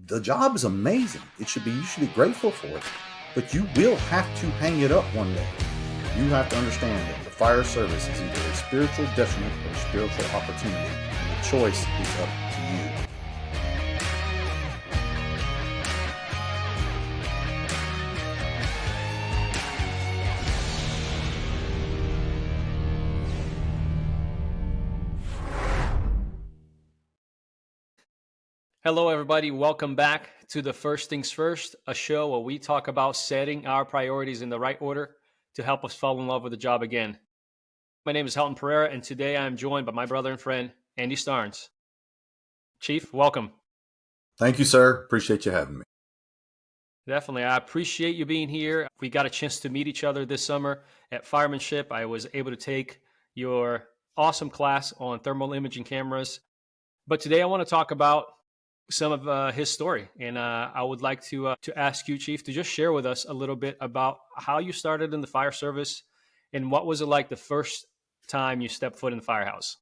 The job is amazing. You should be grateful for it, but you will have to hang it up one day. You have to understand that the fire service is either a spiritual detriment or a spiritual opportunity. And the choice is up to you. Hello, everybody. Welcome back to the First Things First, a show where we talk about setting our priorities in the right order to help us fall in love with the job again. My name is Helton Pereira, and today I am joined by my brother and friend, Andy Starnes. Chief, welcome. Thank you, sir. Appreciate you having me. Definitely. I appreciate you being here. We got a chance to meet each other this summer at Firemanship. I was able to take your awesome class on thermal imaging cameras. But today I want to talk about some of his story. And I would like to ask you, Chief, to just share with us a little bit about how you started in the fire service and what was it like the first time you stepped foot in the firehouse?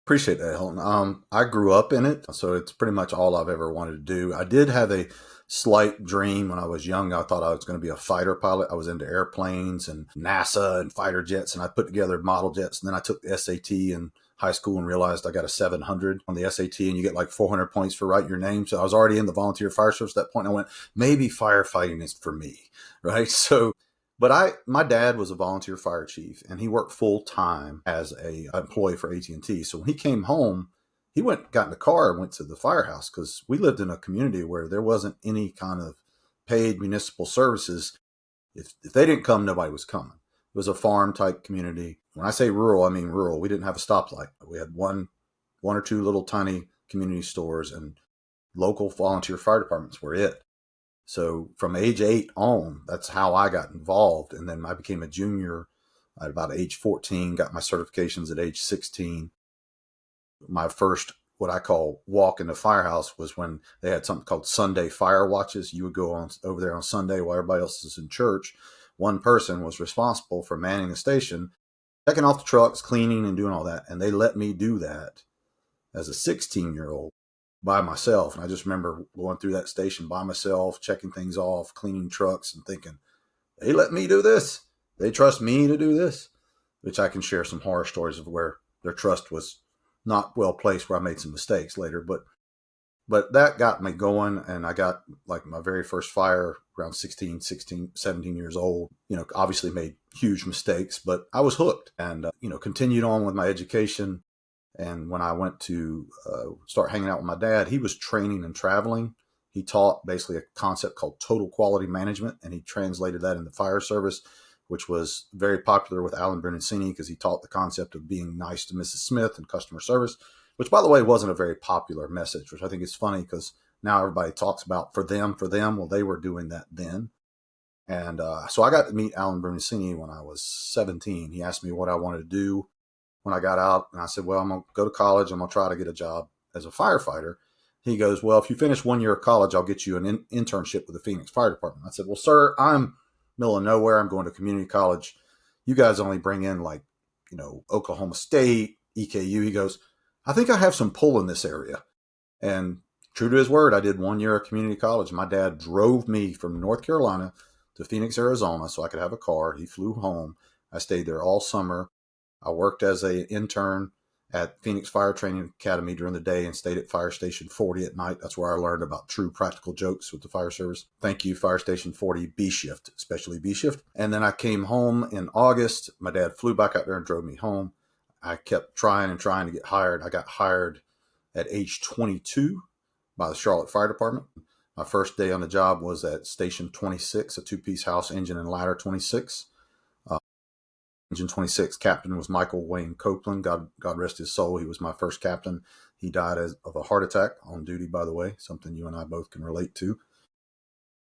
Appreciate that, Hilton. I grew up in it, so it's pretty much all I've ever wanted to do. I did have a slight dream when I was young. I thought I was going to be a fighter pilot. I was into airplanes and NASA and fighter jets, and I put together model jets. And then I took the SAT in high school and realized I got a 700 on the SAT, and you get like 400 points for writing your name. So I was already in the volunteer fire service at that point. I went, maybe firefighting is for me, right? But my dad was a volunteer fire chief, and he worked full time as a employee for AT&T. So when he came home, he got in the car and went to the firehouse because we lived in a community where there wasn't any kind of paid municipal services. If they didn't come, nobody was coming. It was a farm type community. When I say rural, I mean rural. We didn't have a stoplight. We had one or two little tiny community stores, and local volunteer fire departments were it. So from age 8 on, that's how I got involved. And then I became a junior at about age 14, got my certifications at age 16. My first, what I call walk in the firehouse, was when they had something called Sunday fire watches. You would go on over there on Sunday while everybody else is in church. One person was responsible for manning the station, checking off the trucks, cleaning and doing all that. And they let me do that as a 16-year-old. By myself. And I just remember going through that station by myself, checking things off, cleaning trucks, and thinking, they let me do this. They trust me to do this, which I can share some horror stories of where their trust was not well placed, where I made some mistakes later. But that got me going, and I got like my very first fire around 16, 17 years old. Obviously made huge mistakes, but I was hooked and, continued on with my education. And when I went to start hanging out with my dad, he was training and traveling. He taught basically a concept called total quality management, and he translated that in the fire service, which was very popular with Alan Brunicini because he taught the concept of being nice to Mrs. Smith and customer service, which, by the way, wasn't a very popular message, which I think is funny because now everybody talks about for them. Well, they were doing that then. And so I got to meet Alan Brunicini when I was 17. He asked me what I wanted to do when I got out, and I said, well, I'm going to go to college. I'm going to try to get a job as a firefighter. He goes, well, if you finish 1 year of college, I'll get you an internship with the Phoenix Fire Department. I said, well, sir, I'm middle of nowhere. I'm going to community college. You guys only bring in Oklahoma State, EKU. He goes, I think I have some pull in this area. And true to his word, I did 1 year of community college. My dad drove me from North Carolina to Phoenix, Arizona, so I could have a car. He flew home. I stayed there all summer. I worked as an intern at Phoenix Fire Training Academy during the day and stayed at Fire Station 40 at night. That's where I learned about true practical jokes with the fire service. Thank you, Fire Station 40 B shift, especially B shift. And then I came home in August. My dad flew back out there and drove me home. I kept trying to get hired. I got hired at age 22 by the Charlotte Fire Department. My first day on the job was at Station 26, a two-piece house engine and ladder 26. Engine 26 captain was Michael Wayne Copeland. God rest his soul. He was my first captain. He died of a heart attack on duty, by the way, something you and I both can relate to.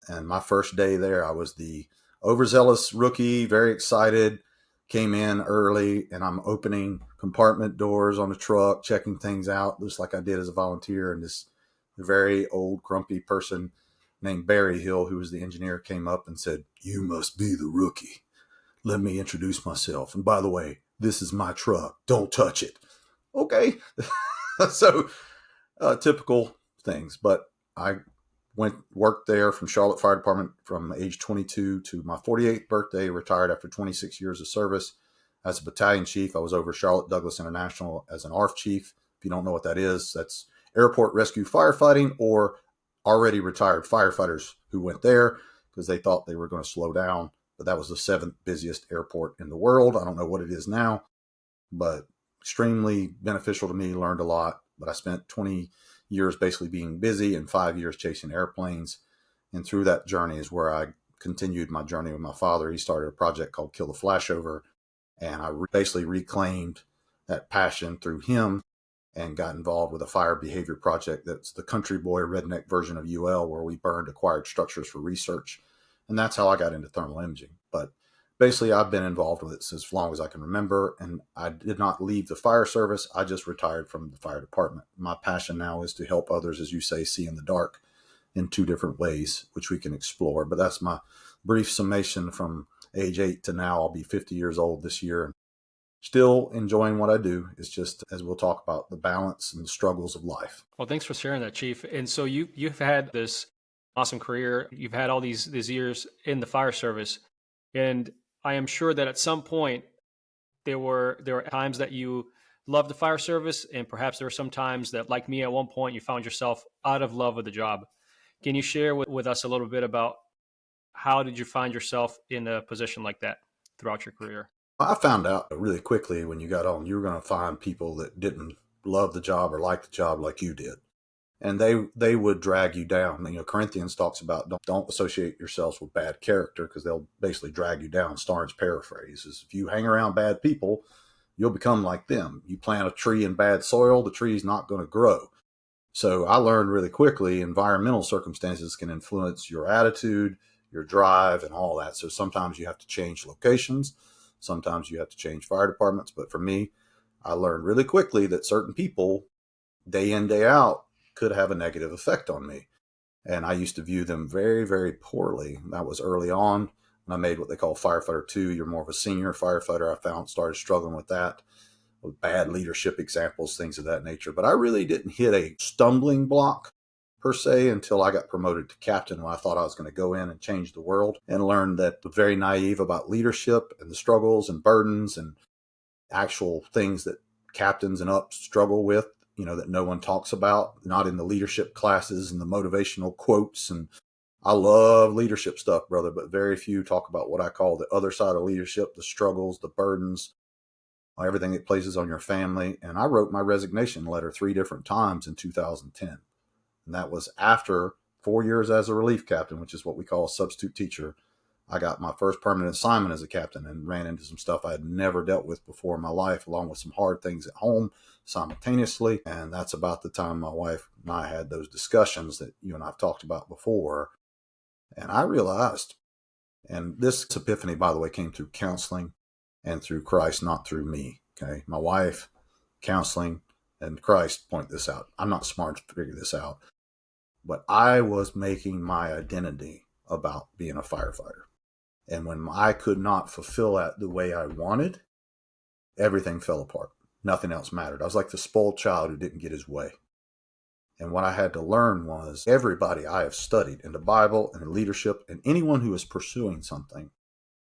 And my first day there, I was the overzealous rookie, very excited, came in early, and I'm opening compartment doors on the truck, checking things out, just like I did as a volunteer. And this very old, grumpy person named Barry Hill, who was the engineer, came up and said, "You must be the rookie. Let me introduce myself. And by the way, this is my truck. Don't touch it." Okay. So typical things. But I worked there from Charlotte Fire Department from age 22 to my 48th birthday, retired after 26 years of service. As a battalion chief, I was over Charlotte Douglas International as an ARF chief. If you don't know what that is, that's airport rescue firefighting, or already retired firefighters who went there because they thought they were going to slow down. But that was the seventh busiest airport in the world. I don't know what it is now, but extremely beneficial to me, learned a lot. But I spent 20 years basically being busy and 5 years chasing airplanes. And through that journey is where I continued my journey with my father. He started a project called Kill the Flashover, and I basically reclaimed that passion through him and got involved with a fire behavior project that's the country boy redneck version of UL, where we burned acquired structures for research. And that's how I got into thermal imaging. But basically, I've been involved with it since as long as I can remember. And I did not leave the fire service. I just retired from the fire department. My passion now is to help others, as you say, see in the dark in two different ways, which we can explore. But that's my brief summation from age 8 to now. I'll be 50 years old this year and still enjoying what I do. It's just, as we'll talk about, the balance and the struggles of life. Well, thanks for sharing that, Chief. And so you've had this awesome career. You've had all these years in the fire service, and I am sure that at some point there were times that you loved the fire service, and perhaps there were some times that, like me, at one point you found yourself out of love with the job. Can you share with us a little bit about how did you find yourself in a position like that throughout your career? I found out really quickly when you got on, you were going to find people that didn't love the job or like the job like you did. And they would drag you down. Corinthians talks about don't associate yourselves with bad character because they'll basically drag you down. Starnes paraphrases: if you hang around bad people, you'll become like them. You plant a tree in bad soil, the tree's not going to grow. So I learned really quickly environmental circumstances can influence your attitude, your drive, and all that. So sometimes you have to change locations. Sometimes you have to change fire departments. But for me, I learned really quickly that certain people, day in, day out, could have a negative effect on me. And I used to view them very, very poorly. That was early on when I made what they call firefighter 2. You're more of a senior firefighter. I found started struggling with that, with bad leadership examples, things of that nature. But I really didn't hit a stumbling block per se until I got promoted to captain, when I thought I was going to go in and change the world, and learned that I'm very naive about leadership and the struggles and burdens and actual things that captains and ups struggle with, that no one talks about, not in the leadership classes and the motivational quotes. And I love leadership stuff, brother, but very few talk about what I call the other side of leadership, the struggles, the burdens, everything it places on your family. And I wrote my resignation letter 3 different times in 2010. And that was after 4 years as a relief captain, which is what we call a substitute teacher. I got my first permanent assignment as a captain and ran into some stuff I had never dealt with before in my life, along with some hard things at home simultaneously. And that's about the time my wife and I had those discussions that you and I've talked about before. And I realized, and this epiphany, by the way, came through counseling and through Christ, not through me. Okay. My wife, counseling, and Christ point this out. I'm not smart to figure this out, but I was making my identity about being a firefighter. And when I could not fulfill that the way I wanted, everything fell apart. Nothing else mattered. I was like the spoiled child who didn't get his way. And what I had to learn was everybody I have studied in the Bible and in leadership, and anyone who is pursuing something,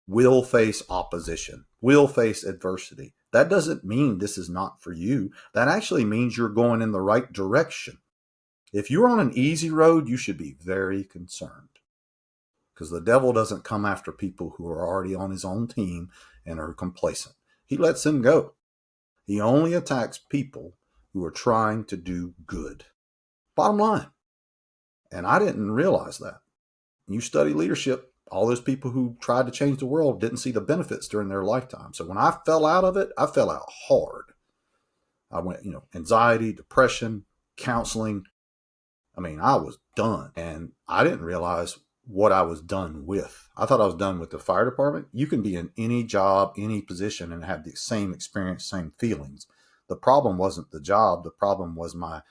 will face opposition, will face adversity. That doesn't mean this is not for you. That actually means you're going in the right direction. If you're on an easy road, you should be very concerned, because the devil doesn't come after people who are already on his own team and are complacent. He lets them go. He only attacks people who are trying to do good. Bottom line. And I didn't realize that. You study leadership, all those people who tried to change the world didn't see the benefits during their lifetime. So when I fell out of it, I fell out hard. I went, anxiety, depression, counseling. I mean, I was done. And I didn't realize what I was done with. I thought I was done with the fire department. You can be in any job, any position, and have the same experience, same feelings. The problem wasn't the job. The problem was my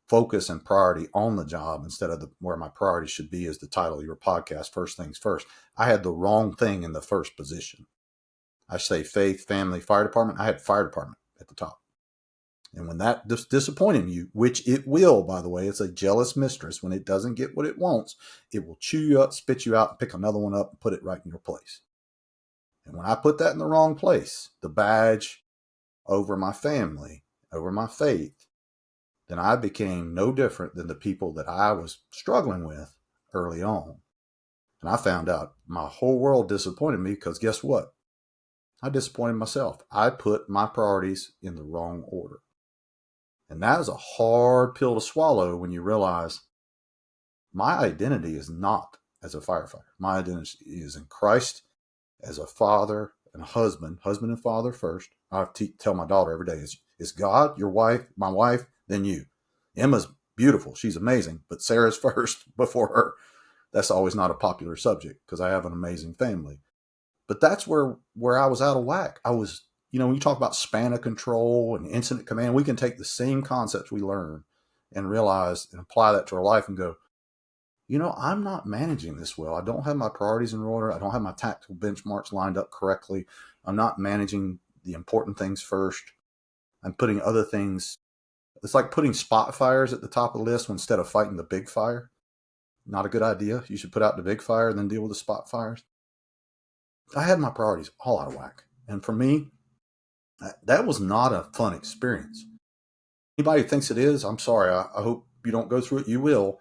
focus and priority on the job instead of where my priority should be, as the title of your podcast, First Things First. I had the wrong thing in the first position. I say faith, family, fire department. I had fire department at the top. And when that disappointing you, which it will, by the way, it's a jealous mistress. When it doesn't get what it wants, it will chew you up, spit you out, pick another one up, and put it right in your place. And when I put that in the wrong place, the badge over my family, over my faith, then I became no different than the people that I was struggling with early on. And I found out my whole world disappointed me because guess what? I disappointed myself. I put my priorities in the wrong order. And that is a hard pill to swallow when you realize my identity is not as a firefighter. My identity is in Christ as a father and a husband and father first. I tell my daughter every day is God, your wife, my wife, then you. Emma's beautiful. She's amazing, but Sarah's first before her. That's always not a popular subject because I have an amazing family. But that's where I was out of whack. I was, when you talk about span of control and incident command, we can take the same concepts we learn and realize and apply that to our life and go, I'm not managing this well. I don't have my priorities in order. I don't have my tactical benchmarks lined up correctly. I'm not managing the important things first. I'm putting other things. It's like putting spot fires at the top of the list instead of fighting the big fire. Not a good idea. You should put out the big fire and then deal with the spot fires. I had my priorities all out of whack. And for me, that was not a fun experience. Anybody who thinks it is, I'm sorry. I hope you don't go through it. You will.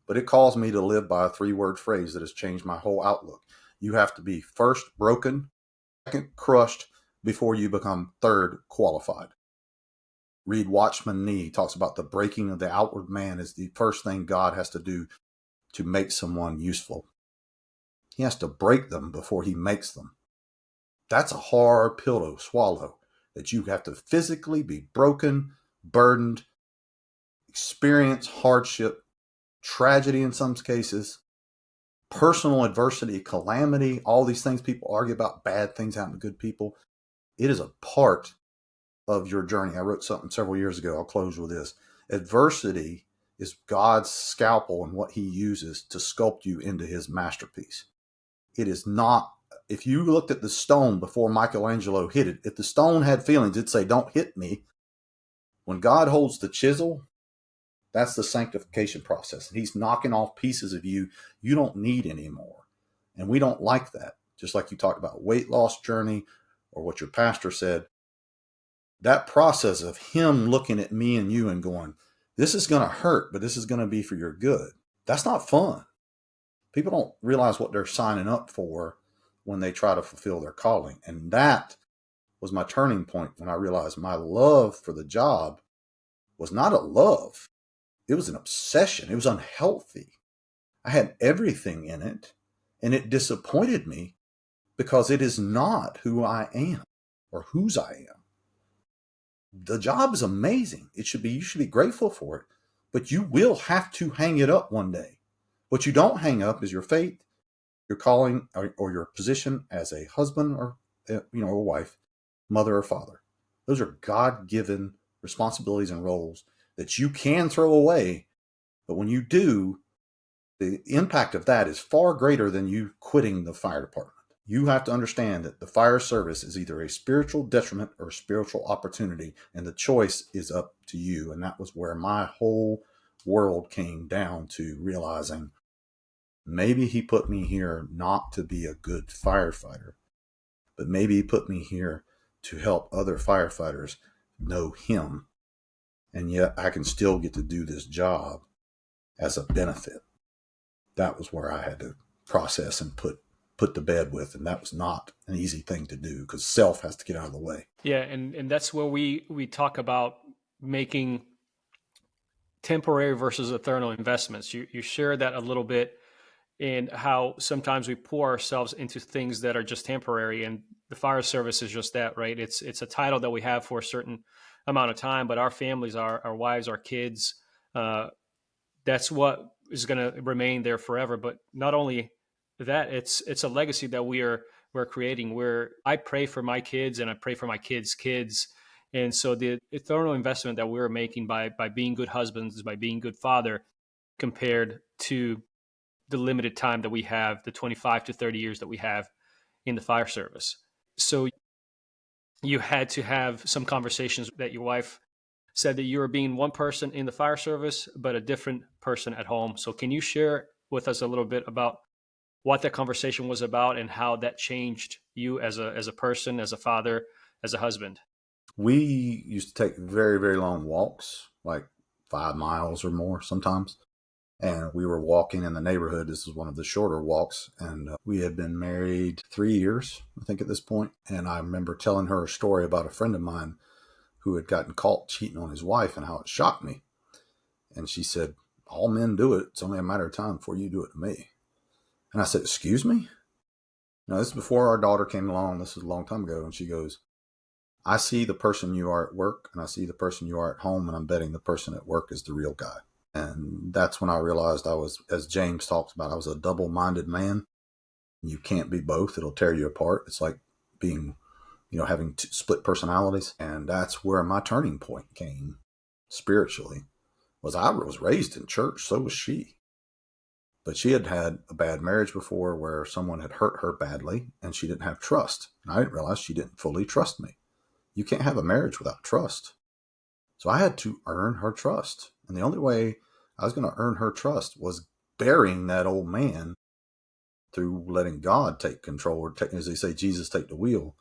But it caused me to live by a 3-word phrase that has changed my whole outlook. You have to be first broken, second crushed, before you become third qualified. Read Watchman Nee. He talks about the breaking of the outward man is the first thing God has to do to make someone useful. He has to break them before he makes them. That's a hard pill to swallow, that you have to physically be broken, burdened, experience hardship, tragedy in some cases, personal adversity, calamity, all these things people argue about, bad things happen to good people. It is a part of your journey. I wrote something several years ago. I'll close with this. Adversity is God's scalpel and what he uses to sculpt you into his masterpiece. It is not, if you looked at the stone before Michelangelo hit it, if the stone had feelings, it'd say, don't hit me. When God holds the chisel, that's the sanctification process. He's knocking off pieces of you don't need anymore. And we don't like that. Just like you talked about weight loss journey or what your pastor said, that process of him looking at me and you and going, this is going to hurt, but this is going to be for your good. That's not fun. People don't realize what they're signing up for when they try to fulfill their calling. And that was my turning point when I realized my love for the job was not a love. It was an obsession. It was unhealthy. I had everything in it, and it disappointed me because it is not who I am or whose I am. The job is amazing. You should be grateful for it, but you will have to hang it up one day. What you don't hang up is your faith, your calling, or your position as a husband or a wife, mother or father. Those are God-given responsibilities and roles that you can throw away. But when you do, the impact of that is far greater than you quitting the fire department. You have to understand that the fire service is either a spiritual detriment or a spiritual opportunity, and the choice is up to you. And that was where my whole world came down to realizing maybe he put me here not to be a good firefighter, but maybe he put me here to help other firefighters know him. And yet I can still get to do this job as a benefit. That was where I had to process and put to bed with. And that was not an easy thing to do because self has to get out of the way. Yeah, and that's where we talk about making temporary versus eternal investments. You share that a little bit in how sometimes we pour ourselves into things that are just temporary, and the fire service is just that, right? It's a title that we have for a certain amount of time, but our families, our wives, our kids, that's what is going to remain there forever. But not only that, it's a legacy that we're creating. Where I pray for my kids and I pray for my kids' kids, and so the eternal investment that we're making by being good husbands, by being good father, compared to the limited time that we have, the 25 to 30 years that we have in the fire service. So you had to have some conversations that your wife said that you were being one person in the fire service, but a different person at home. So, can you share with us a little bit about what that conversation was about and how that changed you as a person, as a father, as a husband? We used to take very, very long walks, like 5 miles or more sometimes. And we were walking in the neighborhood. This is one of the shorter walks. And we had been married 3 years, I think, at this point. And I remember telling her a story about a friend of mine who had gotten caught cheating on his wife and how it shocked me. And she said, all men do it. It's only a matter of time before you do it to me. And I said, excuse me? Now, this is before our daughter came along. This was a long time ago. And she goes, I see the person you are at work and I see the person you are at home. And I'm betting the person at work is the real guy. And that's when I realized I was, as James talks about, I was a double-minded man. You can't be both. It'll tear you apart. It's like being, having split personalities. And that's where my turning point came spiritually. Was I was raised in church, so was she. But she had had a bad marriage before where someone had hurt her badly and she didn't have trust. And I didn't realize she didn't fully trust me. You can't have a marriage without trust. So I had to earn her trust. And the only way I was going to earn her trust was burying that old man through letting God take control, or as they say, Jesus take the wheel.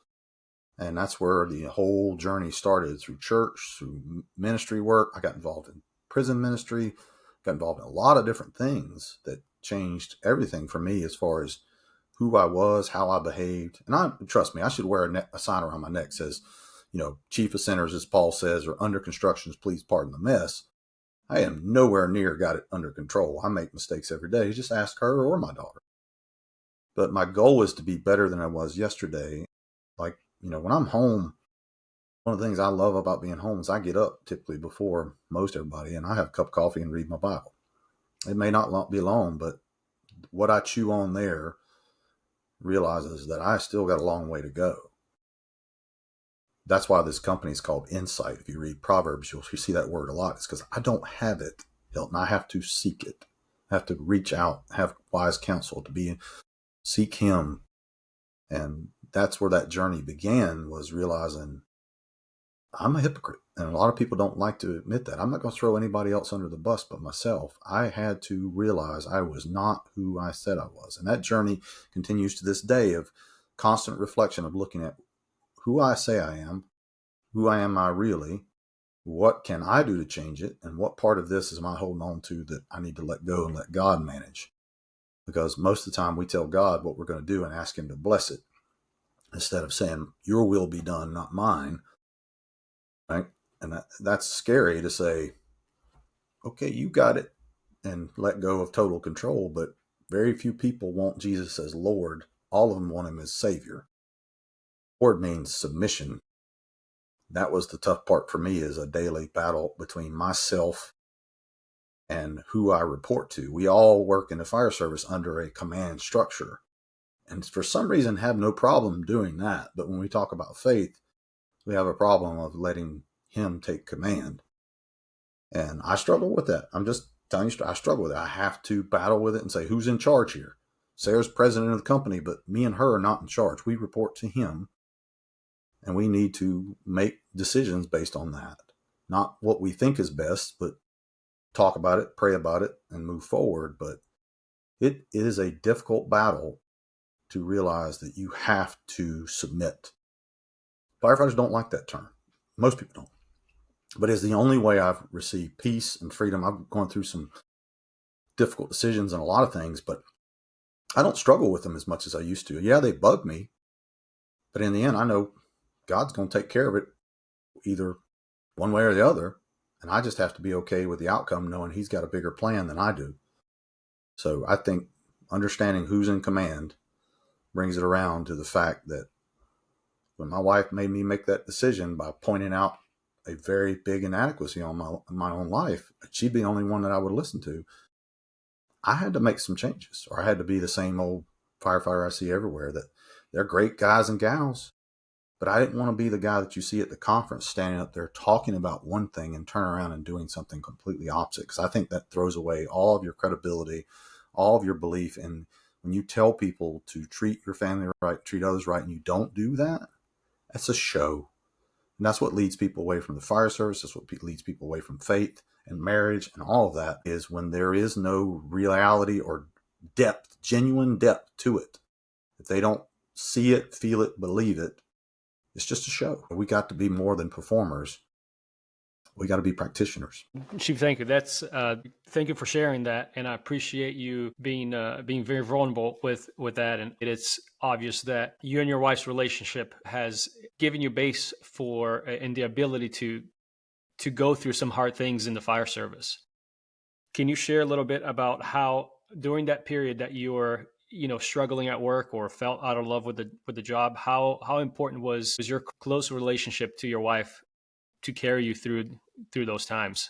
And that's where the whole journey started, through church, through ministry work. I got involved in prison ministry, got involved in a lot of different things that changed everything for me as far as who I was, how I behaved. And trust me, I should wear a sign around my neck that says, chief of sinners, as Paul says, or under constructions, please pardon the mess. I am nowhere near got it under control. I make mistakes every day. Just ask her or my daughter. But my goal is to be better than I was yesterday. Like, when I'm home, one of the things I love about being home is I get up typically before most everybody and I have a cup of coffee and read my Bible. It may not be long, but what I chew on there realizes that I still got a long way to go. That's why this company is called Insight. If you read Proverbs, you'll see that word a lot. It's because I don't have it, Hilton. I have to seek it. I have to reach out, have wise counsel seek him. And that's where that journey began, was realizing I'm a hypocrite. And a lot of people don't like to admit that. I'm not going to throw anybody else under the bus but myself. I had to realize I was not who I said I was. And that journey continues to this day, of constant reflection, of looking at who I say I am, who I am I really, what can I do to change it, and what part of this is I holding on to that I need to let go and let God manage. Because most of the time we tell God what we're going to do and ask him to bless it, instead of saying, your will be done, not mine. Right? And that's scary to say, okay, you got it, and let go of total control. But very few people want Jesus as Lord. All of them want him as Savior. Lord means submission. That was the tough part for me, is a daily battle between myself and who I report to. We all work in the fire service under a command structure, and for some reason have no problem doing that. But when we talk about faith, we have a problem of letting him take command. And I struggle with that. I'm just telling you, I struggle with it. I have to battle with it and say, who's in charge here? Sarah's president of the company, but me and her are not in charge. We report to him, and we need to make decisions based on that. Not what we think is best, but talk about it, pray about it, and move forward. But it is a difficult battle to realize that you have to submit. Firefighters don't like that term. Most people don't. But it's the only way I've received peace and freedom. I've gone through some difficult decisions and a lot of things, but I don't struggle with them as much as I used to. Yeah, they bug me, but in the end, I know God's going to take care of it either one way or the other. And I just have to be okay with the outcome, knowing he's got a bigger plan than I do. So I think understanding who's in command brings it around to the fact that when my wife made me make that decision by pointing out a very big inadequacy on my own life, she'd be the only one that I would listen to. I had to make some changes, or I had to be the same old firefighter I see everywhere, that they're great guys and gals, but I didn't want to be the guy that you see at the conference standing up there talking about one thing and turn around and doing something completely opposite. Because I think that throws away all of your credibility, all of your belief. And when you tell people to treat your family right, treat others right, and you don't do that, that's a show. And that's what leads people away from the fire service. That's what leads people away from faith and marriage and all of that, is when there is no reality or depth, genuine depth to it. If they don't see it, feel it, believe it, it's just a show. We got to be more than performers. We got to be practitioners. Chief, thank you. Thank you for sharing that, and I appreciate you being very vulnerable with that. And it's obvious that you and your wife's relationship has given you base for and the ability to go through some hard things in the fire service. Can you share a little bit about how during that period that you were struggling at work or felt out of love with the job, how important was your close relationship to your wife to carry you through those times?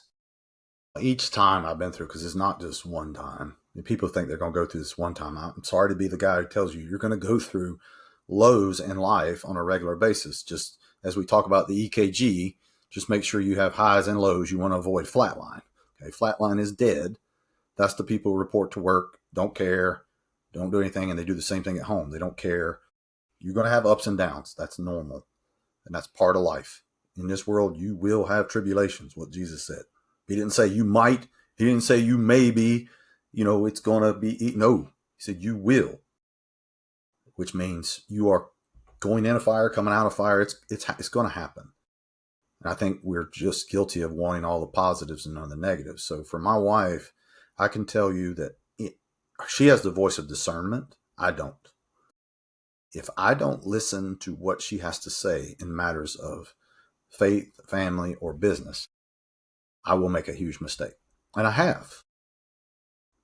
Each time I've been through, because it's not just one time. People think they're going to go through this one time. I'm sorry to be the guy who tells you you're going to go through lows in life on a regular basis. Just as we talk about the EKG, just make sure you have highs and lows. You want to avoid flatline. Okay, flatline is dead. That's the people who report to work, don't care, don't do anything, and they do the same thing at home. They don't care. You're going to have ups and downs. That's normal, and that's part of life. In this world, you will have tribulations, what Jesus said. He didn't say you might. He didn't say you maybe, it's going to be. No, he said you will, which means you are going in a fire, coming out of fire. It's going to happen. And I think we're just guilty of wanting all the positives and none of the negatives. So for my wife, I can tell you that she has the voice of discernment. I don't. If I don't listen to what she has to say in matters of faith, family, or business, I will make a huge mistake. And I have.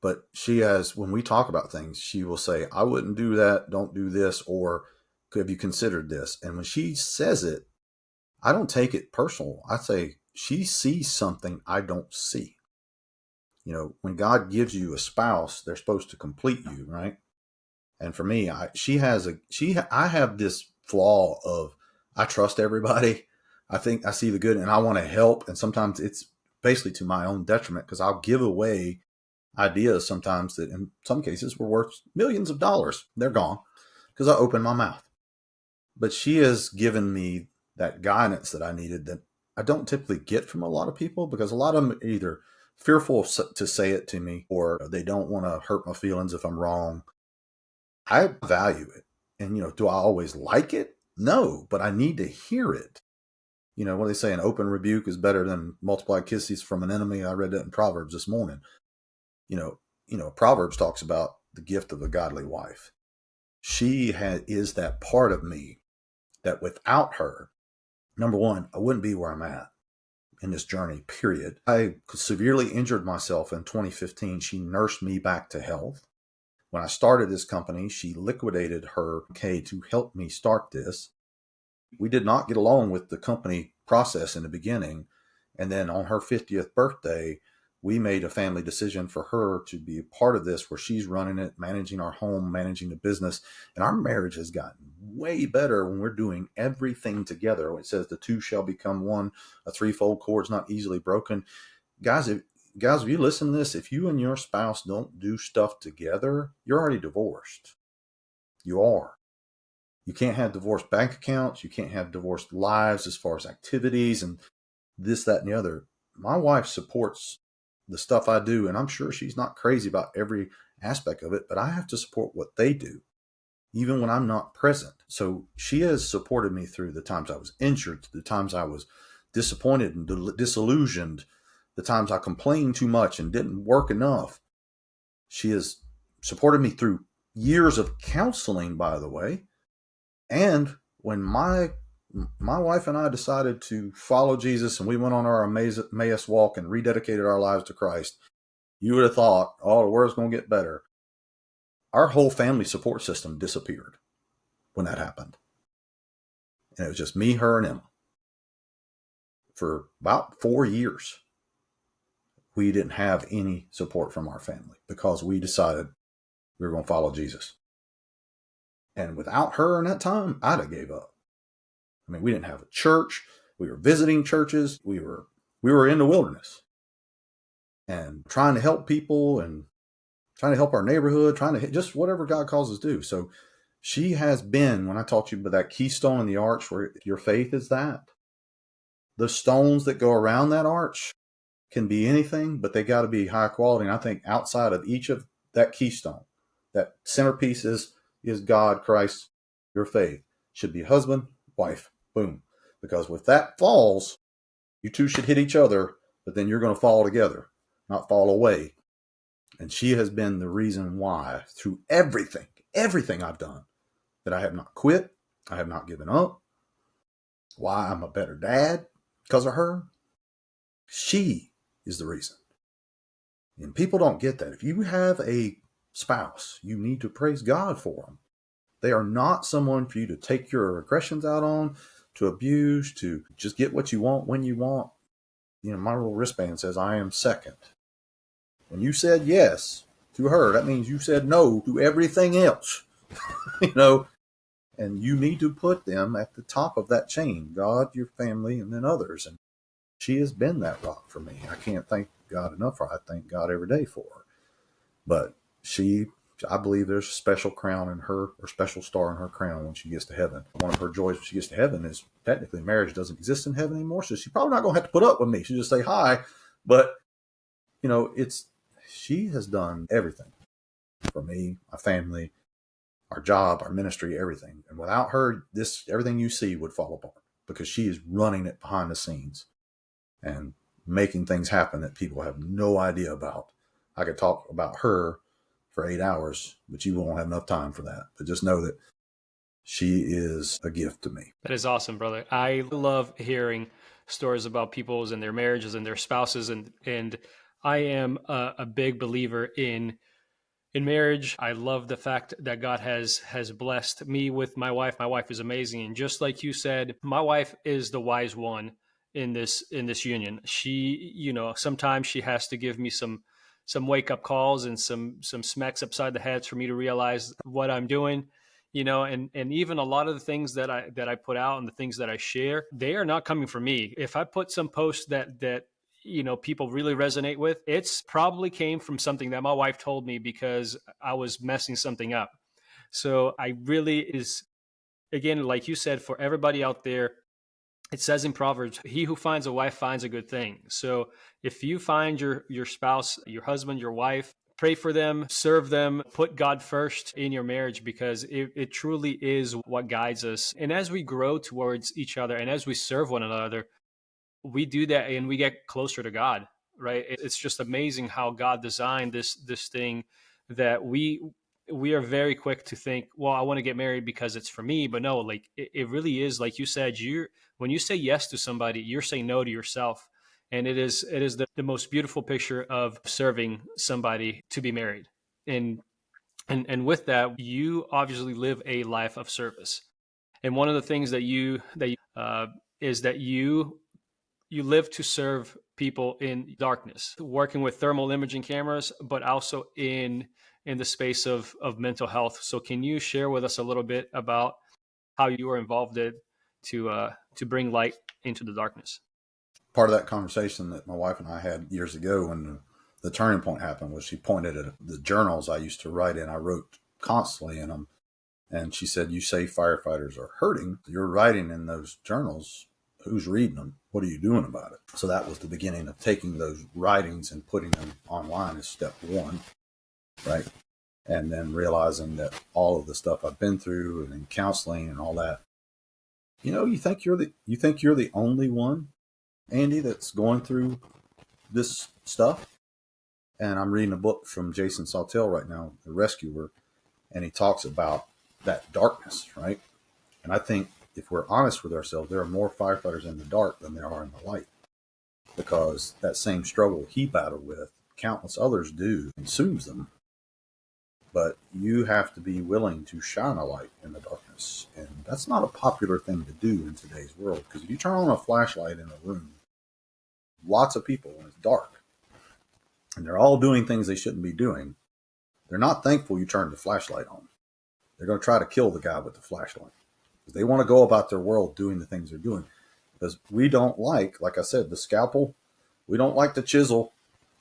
But she has, when we talk about things, she will say, I wouldn't do that, don't do this, or have you considered this? And when she says it, I don't take it personal. I say, she sees something I don't see. When God gives you a spouse, they're supposed to complete you, right? And for me, I have this flaw of I trust everybody. I think I see the good and I want to help. And sometimes it's basically to my own detriment because I'll give away ideas sometimes that in some cases were worth millions of dollars. They're gone because I opened my mouth. But she has given me that guidance that I needed that I don't typically get from a lot of people because a lot of them are either fearful to say it to me or they don't want to hurt my feelings if I'm wrong. I value it. And, do I always like it? No, but I need to hear it. What they say, an open rebuke is better than multiplied kisses from an enemy. I read that in Proverbs this morning. Proverbs talks about the gift of a godly wife. She is that part of me that without her, number one, I wouldn't be where I'm at in this journey, period. I severely injured myself in 2015. She nursed me back to health. When I started this company, she liquidated her pay to help me start this. We did not get along with the company process in the beginning. And then on her 50th birthday, we made a family decision for her to be a part of this where she's running it, managing our home, managing the business. And our marriage has gotten way better when we're doing everything together. When it says the two shall become one, a threefold cord is not easily broken. Guys, if you listen to this, if you and your spouse don't do stuff together, you're already divorced. You are. You can't have divorced bank accounts. You can't have divorced lives as far as activities and this, that, and the other. My wife supports the stuff I do, and I'm sure she's not crazy about every aspect of it, but I have to support what they do, even when I'm not present. So she has supported me through the times I was injured, the times I was disappointed and disillusioned, the times I complained too much and didn't work enough. She has supported me through years of counseling, by the way. And when my wife and I decided to follow Jesus and we went on our Emmaus walk and rededicated our lives to Christ, you would have thought, oh, the world's going to get better. Our whole family support system disappeared when that happened. And it was just me, her, and Emma. For about 4 years, we didn't have any support from our family because we decided we were going to follow Jesus. And without her in that time, I'd have gave up. I mean, we didn't have a church. We were visiting churches. We were in the wilderness and trying to help people and trying to help our neighborhood, trying to just whatever God calls us to do. So she has been, when I talked to you about that keystone in the arch where your faith is that, The stones that go around that arch can be anything, but they got to be high quality. And I think outside of each of that keystone, that centerpiece is God, Christ, your faith. Should be husband, wife, boom. Because if that falls, you two should hit each other, but then you're going to fall together, not fall away. And she has been the reason why through everything I've done, that I have not quit, I have not given up, why I'm a better dad because of her. She is the reason. And people don't get that. If you have a spouse, you need to praise God for them. They are not someone for you to take your aggressions out on, to abuse, to just get what you want when you want. You know, my little wristband says, I am second. When you said yes to her, that means you said no to everything else, you know, and you need to put them at the top of that chain, God, your family, and then others. And she has been that rock for me. I can't thank God enough for her. I thank God every day for her. But I believe there's a special crown in her, or special star in her crown when she gets to heaven. One of her joys when she gets to heaven is technically marriage doesn't exist in heaven anymore. So she's probably not going to have to put up with me. She'll just say hi. But, you know, she has done everything for me, my family, our job, our ministry, everything. And without her, everything you see would fall apart because she is running it behind the scenes and making things happen that people have no idea about. I could talk about her for 8 hours, but you won't have enough time for that. But just know that she is a gift to me. That is awesome, brother. I love hearing stories about people's and their marriages and their spouses, and I am a big believer in marriage. I love the fact that God has blessed me with my wife. My wife is amazing, and just like you said, my wife is the wise one in this union. She, sometimes she has to give me some wake up calls and some smacks upside the heads for me to realize what I'm doing. And even a lot of the things that I put out and the things that I share, they are not coming from me. If I put some posts that people really resonate with, it's probably came from something that my wife told me because I was messing something up. So I really is, again, like you said, for everybody out there, it says in Proverbs, he who finds a wife finds a good thing. So if you find your spouse, your husband, your wife, pray for them, serve them, put God first in your marriage, because it truly is what guides us. And as we grow towards each other and as we serve one another, we do that and we get closer to God, right? It's just amazing how God designed this thing that we are very quick to think, well, I want to get married because it's for me. But no, like it really is, like you said, when you say yes to somebody, you're saying no to yourself. And it is the most beautiful picture of serving somebody to be married. And with that, you obviously live a life of service. And one of the things that you is that you live to serve people in darkness, working with thermal imaging cameras, but also in the space of mental health. So can you share with us a little bit about how you were involved in to bring light into the darkness? Part of that conversation that my wife and I had years ago when the turning point happened was she pointed at the journals I used to write in. I wrote constantly in them. And she said, you say firefighters are hurting. You're writing in those journals. Who's reading them? What are you doing about it? So that was the beginning of taking those writings and putting them online as step one, right? And then realizing that all of the stuff I've been through and in counseling and all that, you think you're the only one, Andy, that's going through this stuff. And I'm reading a book from Jason Sawtell right now, The Rescuer, and he talks about that darkness, right? And I think if we're honest with ourselves, there are more firefighters in the dark than there are in the light, because that same struggle he battled with, countless others do, consumes them. But you have to be willing to shine a light in the darkness. And that's not a popular thing to do in today's world, because if you turn on a flashlight in a room, lots of people, when it's dark, and they're all doing things they shouldn't be doing, they're not thankful you turned the flashlight on. They're going to try to kill the guy with the flashlight. They want to go about their world doing the things they're doing, because we don't like I said, the scalpel. We don't like the chisel.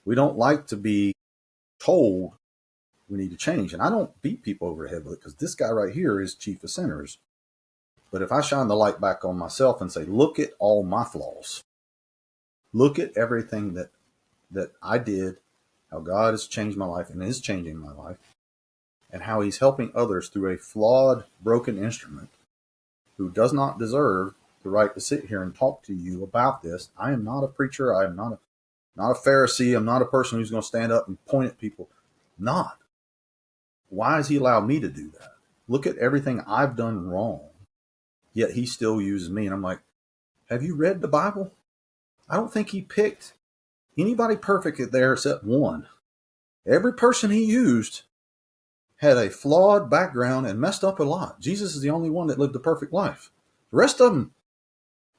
We don't like to be told we need to change. And I don't beat people over the head with it, because this guy right here is chief of sinners. But if I shine the light back on myself and say, look at all my flaws, look at everything that I did, how God has changed my life and is changing my life, and how he's helping others through a flawed, broken instrument who does not deserve the right to sit here and talk to you about this. I am not a preacher. I am not a Pharisee. I'm not a person who's going to stand up and point at people. Not. Why has he allowed me to do that? Look at everything I've done wrong, yet he still uses me. And I'm like, have you read the Bible? I don't think he picked anybody perfect there except one. Every person he used had a flawed background and messed up a lot. Jesus is the only one that lived a perfect life. The rest of them,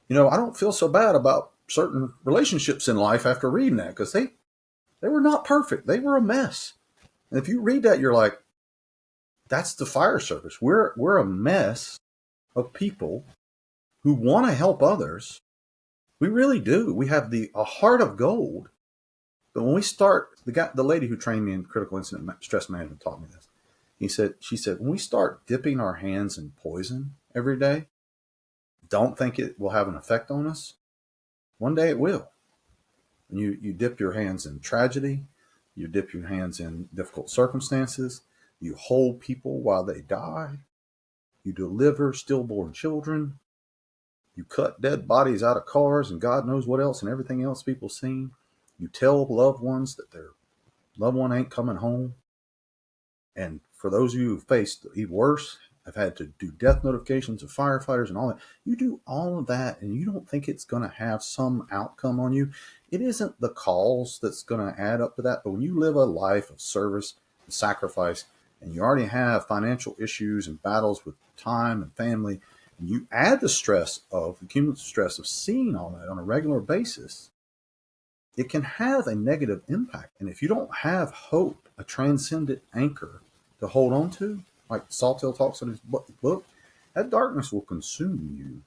I don't feel so bad about certain relationships in life after reading that, because they were not perfect. They were a mess. And if you read that, you're like, that's the fire service. We're a mess of people who want to help others. We really do. We have a heart of gold. But when we start, the lady who trained me in critical incident stress management taught me this. She said, when we start dipping our hands in poison every day, don't think it will have an effect on us. One day it will. When you dip your hands in tragedy, you dip your hands in difficult circumstances, you hold people while they die, you deliver stillborn children, you cut dead bodies out of cars and God knows what else and everything else people seen. You tell loved ones that their loved one ain't coming home. And for those of you who've faced even worse, I've had to do death notifications of firefighters and all that. You do all of that and you don't think it's going to have some outcome on you. It isn't the cause that's going to add up to that. But when you live a life of service and sacrifice, and you already have financial issues and battles with time and family, and you add the cumulative stress of seeing all that on a regular basis, it can have a negative impact. And if you don't have hope, a transcendent anchor to hold on to, like Sawtell talks in his book, that darkness will consume you.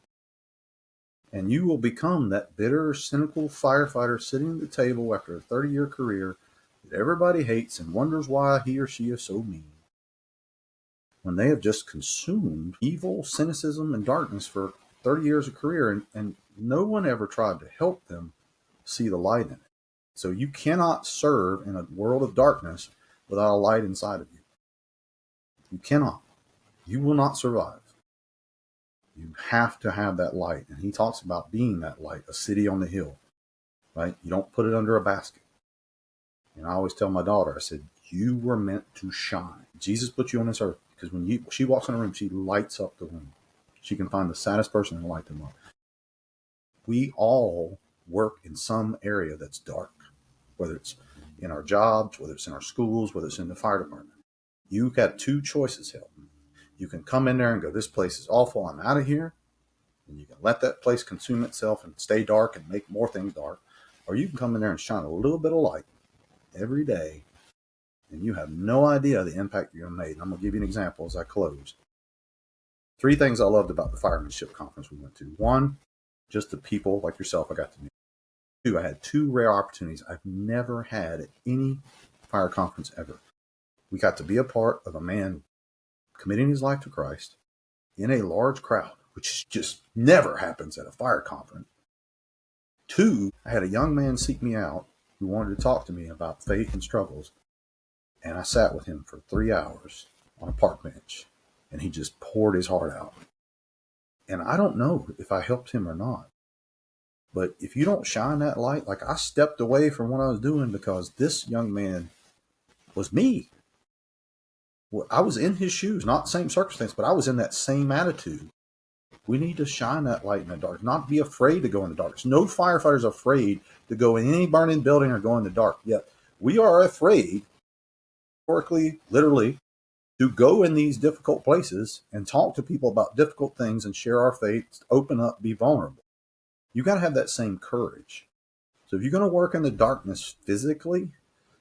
And you will become that bitter, cynical firefighter sitting at the table after a 30-year career that everybody hates and wonders why he or she is so mean, when they have just consumed evil, cynicism, and darkness for 30 years of career, and no one ever tried to help them see the light in it. So you cannot serve in a world of darkness without a light inside of you. You cannot. You will not survive. You have to have that light. And he talks about being that light, a city on the hill, right? You don't put it under a basket. And I always tell my daughter, I said, you were meant to shine. Jesus put you on this earth because when she walks in a room, she lights up the room. She can find the saddest person and light them up. We all work in some area that's dark, whether it's in our jobs, whether it's in our schools, whether it's in the fire department. You got two choices, Hilton. You can come in there and go, this place is awful, I'm out of here. And you can let that place consume itself and stay dark and make more things dark. Or you can come in there and shine a little bit of light every day, and you have no idea the impact you're going to make. And I'm going to give you an example as I close. 3 things I loved about the firemanship conference we went to. 1, just the people like yourself I got to meet. 2, I had 2 rare opportunities I've never had at any fire conference ever. We got to be a part of a man committing his life to Christ in a large crowd, which just never happens at a fire conference. 2, I had a young man seek me out who wanted to talk to me about faith and struggles. And I sat with him for 3 hours on a park bench, and he just poured his heart out. And I don't know if I helped him or not. But if you don't shine that light, like I stepped away from what I was doing because this young man was me. Well, I was in his shoes, not the same circumstance, but I was in that same attitude. We need to shine that light in the dark, not be afraid to go in the dark. No firefighter is afraid to go in any burning building or go in the dark. Yet we are afraid, metaphorically, literally, to go in these difficult places and talk to people about difficult things and share our faith, open up, be vulnerable. You got to have that same courage. So if you're going to work in the darkness physically,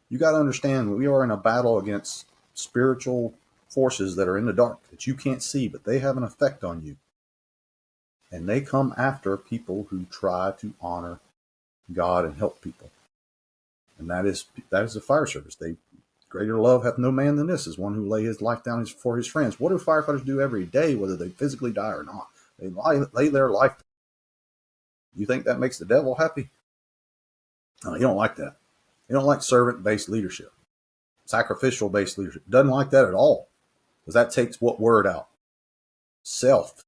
you got to understand we are in a battle against spiritual forces that are in the dark that you can't see, but they have an effect on you. And they come after people who try to honor God and help people. And that is the fire service. Greater love hath no man than this, is one who lay his life down for his friends. What do firefighters do every day, whether they physically die or not? They lay their life. You think that makes the devil happy? No, you don't like that. You don't like servant-based leadership, sacrificial-based leadership. Doesn't like that at all, because that takes what word out? Self.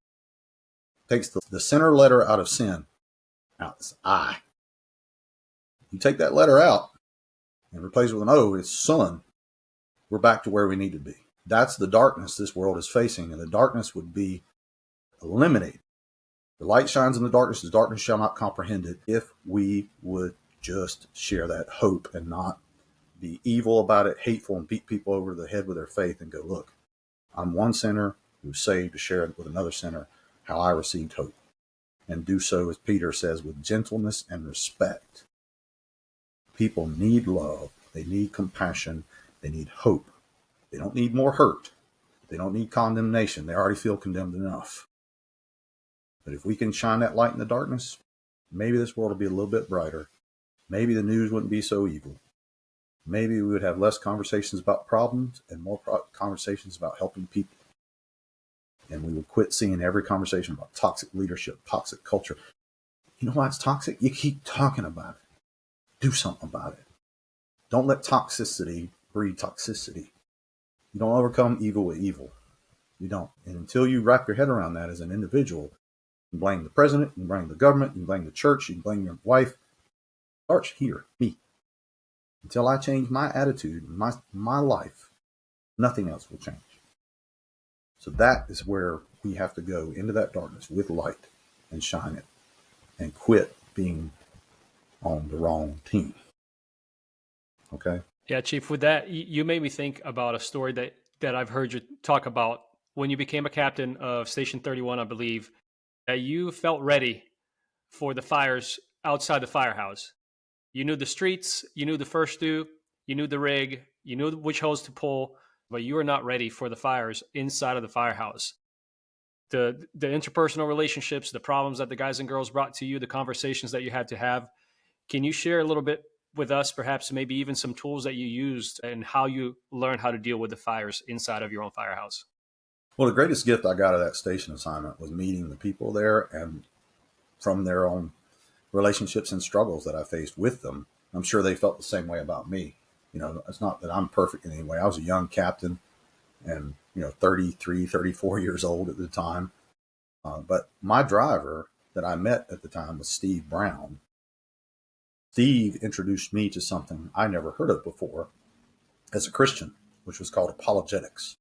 Takes the center letter out of sin. Out. It's I. You take that letter out and replace it with an O, it's son. We're back to where we need to be. That's the darkness this world is facing, and the darkness would be eliminated. The light shines in the darkness, the darkness shall not comprehend it, if we would just share that hope and not be evil about it, hateful, and beat people over the head with their faith and go, look, I'm one sinner who's saved to share it with another sinner how I received hope. And do so, as Peter says, with gentleness and respect. People need love. They need compassion. They need hope. They don't need more hurt. They don't need condemnation. They already feel condemned enough. But if we can shine that light in the darkness, maybe this world will be a little bit brighter. Maybe the news wouldn't be so evil. Maybe we would have less conversations about problems and more conversations about helping people. And we would quit seeing every conversation about toxic leadership, toxic culture. You know why it's toxic? You keep talking about it. Do something about it. Don't let toxicity breed toxicity. You don't overcome evil with evil. You don't. And until you wrap your head around that as an individual, you can blame the president, you can blame the government, you can blame the church, you can blame your wife. It starts here, me. Until I change my attitude, my life, nothing else will change. So that is where we have to go into that darkness with light and shine it and quit being on the wrong team. Okay? Yeah, Chief, with that, you made me think about a story that I've heard you talk about when you became a captain of Station 31, I believe, that you felt ready for the fires outside the firehouse. You knew the streets, you knew the first due, you knew the rig, you knew which hose to pull, but you were not ready for the fires inside of the firehouse. The interpersonal relationships, the problems that the guys and girls brought to you, the conversations that you had to have. Can you share a little bit with us, perhaps maybe even some tools that you used and how you learned how to deal with the fires inside of your own firehouse? Well, the greatest gift I got of that station assignment was meeting the people there and from their own relationships and struggles that I faced with them. I'm sure they felt the same way about me. You know, it's not that I'm perfect in any way. I was a young captain and, 33, 34 years old at the time. But my driver that I met at the time was Steve Brown. Steve introduced me to something I never heard of before as a Christian, which was called apologetics.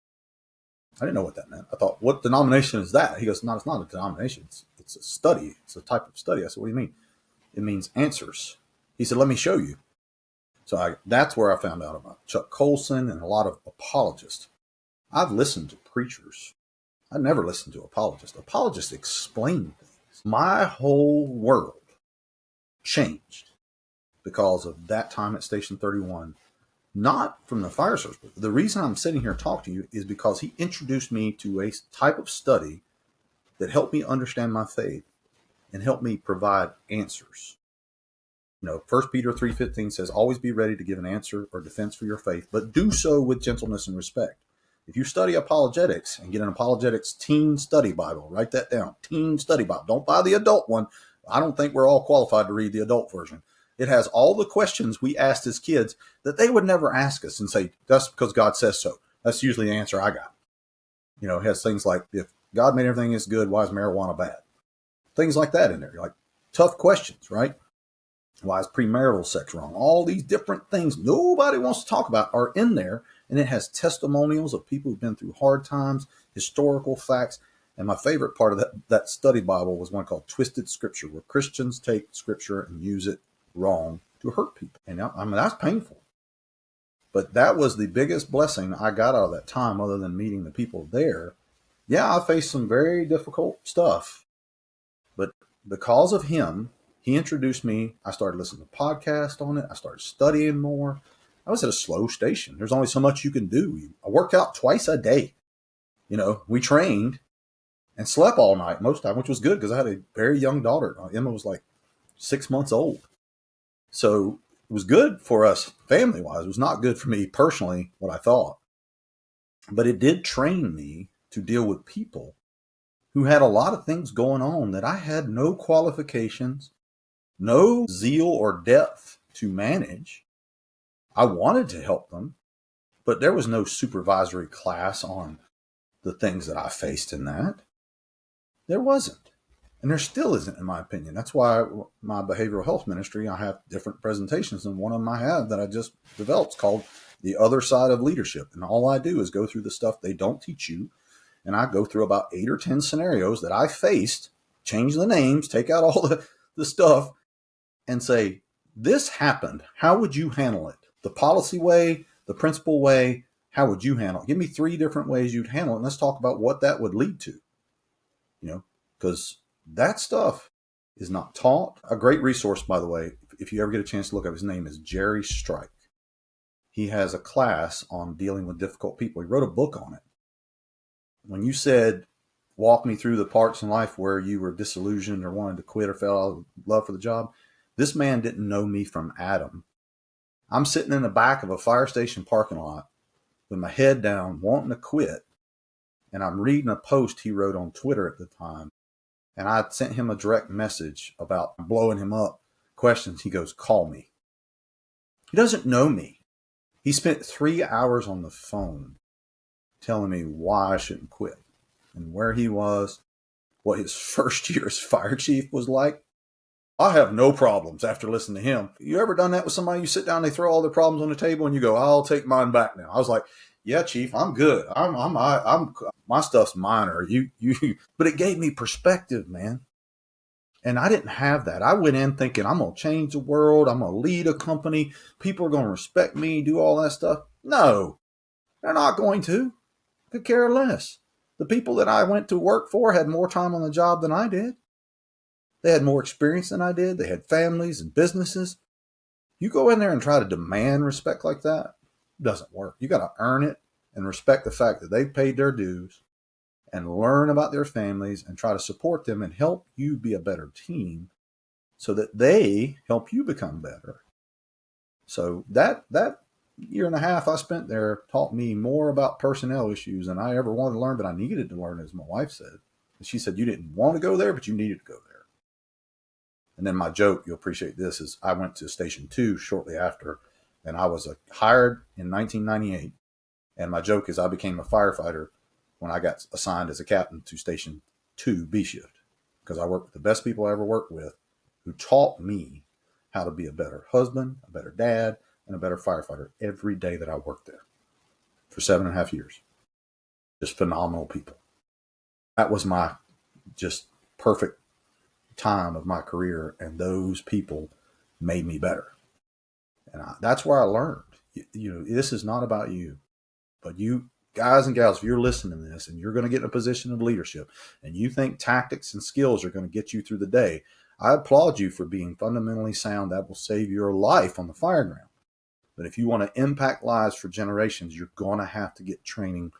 I didn't know what that meant. I thought, what denomination is that? He goes, no, it's not a denomination. It's a study. It's a type of study. I said, what do you mean? It means answers. He said, let me show you. So that's where I found out about Chuck Colson and a lot of apologists. I've listened to preachers. I never listened to apologists. Apologists explain things. My whole world changed because of that time at Station 31. Not from the fire service. But the reason I'm sitting here talking to you is because he introduced me to a type of study that helped me understand my faith and helped me provide answers. 1 Peter 3:15 says, always be ready to give an answer or defense for your faith, but do so with gentleness and respect. If you study apologetics and get an apologetics teen study Bible, write that down, teen study Bible. Don't buy the adult one. I don't think we're all qualified to read the adult version. It has all the questions we asked as kids that they would never ask us and say, that's because God says so. That's usually the answer I got. It has things like, if God made everything is good, why is marijuana bad? Things like that in there. Like tough questions, right? Why is premarital sex wrong? All these different things nobody wants to talk about are in there. And it has testimonials of people who've been through hard times, historical facts. And my favorite part of that study Bible was one called Twisted Scripture, where Christians take Scripture and use it wrong to hurt people. And that's painful. But that was the biggest blessing I got out of that time, other than meeting the people there. Yeah, I faced some very difficult stuff. But because of him, he introduced me. I started listening to podcasts on it. I started studying more. I was at a slow station. There's only so much you can do. I worked out twice a day. We trained and slept all night most of the time, which was good because I had a very young daughter. Emma was like 6 months old. So it was good for us family-wise. It was not good for me personally, what I thought. But it did train me to deal with people who had a lot of things going on that I had no qualifications, no zeal or depth to manage. I wanted to help them, but there was no supervisory class on the things that I faced in that. There wasn't. And there still isn't, in my opinion. That's why my behavioral health ministry, I have different presentations, and one of them I have that I just developed called The Other Side of Leadership. And all I do is go through the stuff they don't teach you. And I go through about 8 or 10 scenarios that I faced, change the names, take out all the stuff, and say, this happened. How would you handle it? The policy way, the principle way, how would you handle it? Give me 3 different ways you'd handle it. And let's talk about what that would lead to. Because that stuff is not taught. A great resource, by the way, if you ever get a chance to look up, his name is Jerry Strike. He has a class on dealing with difficult people. He wrote a book on it. When you said, walk me through the parts in life where you were disillusioned or wanted to quit or fell out of love for the job, this man didn't know me from Adam. I'm sitting in the back of a fire station parking lot with my head down, wanting to quit. And I'm reading a post he wrote on Twitter at the time. And I sent him a direct message about blowing him up. Questions. He goes, call me. He doesn't know me. He spent 3 hours on the phone telling me why I shouldn't quit and where he was, what his first year as fire chief was like. I have no problems after listening to him. You ever done that with somebody? You sit down, they throw all their problems on the table, and you go, I'll take mine back now. I was like, yeah, chief, I'm good. I'm my stuff's minor. But it gave me perspective, man. And I didn't have that. I went in thinking, I'm going to change the world. I'm going to lead a company. People are going to respect me, do all that stuff. No, they're not going to. Could care less. The people that I went to work for had more time on the job than I did. They had more experience than I did. They had families and businesses. You go in there and try to demand respect like that, it doesn't work. You got to earn it and respect the fact that they've paid their dues and learn about their families and try to support them and help you be a better team so that they help you become better. So that year and a half I spent there taught me more about personnel issues than I ever wanted to learn, but I needed to learn, as my wife said. And she said, you didn't want to go there, but you needed to go there. And then my joke, you'll appreciate this, is I went to Station 2 shortly after, and I was hired in 1998. And my joke is I became a firefighter when I got assigned as a captain to Station 2 B shift, because I worked with the best people I ever worked with who taught me how to be a better husband, a better dad, and a better firefighter every day that I worked there for 7.5 years. Just phenomenal people. That was my just perfect time of my career, and those people made me better. And that's where I learned, this is not about you, but you guys and gals, if you're listening to this and you're going to get in a position of leadership and you think tactics and skills are going to get you through the day, I applaud you for being fundamentally sound. That will save your life on the fire ground. But if you want to impact lives for generations, you're going to have to get training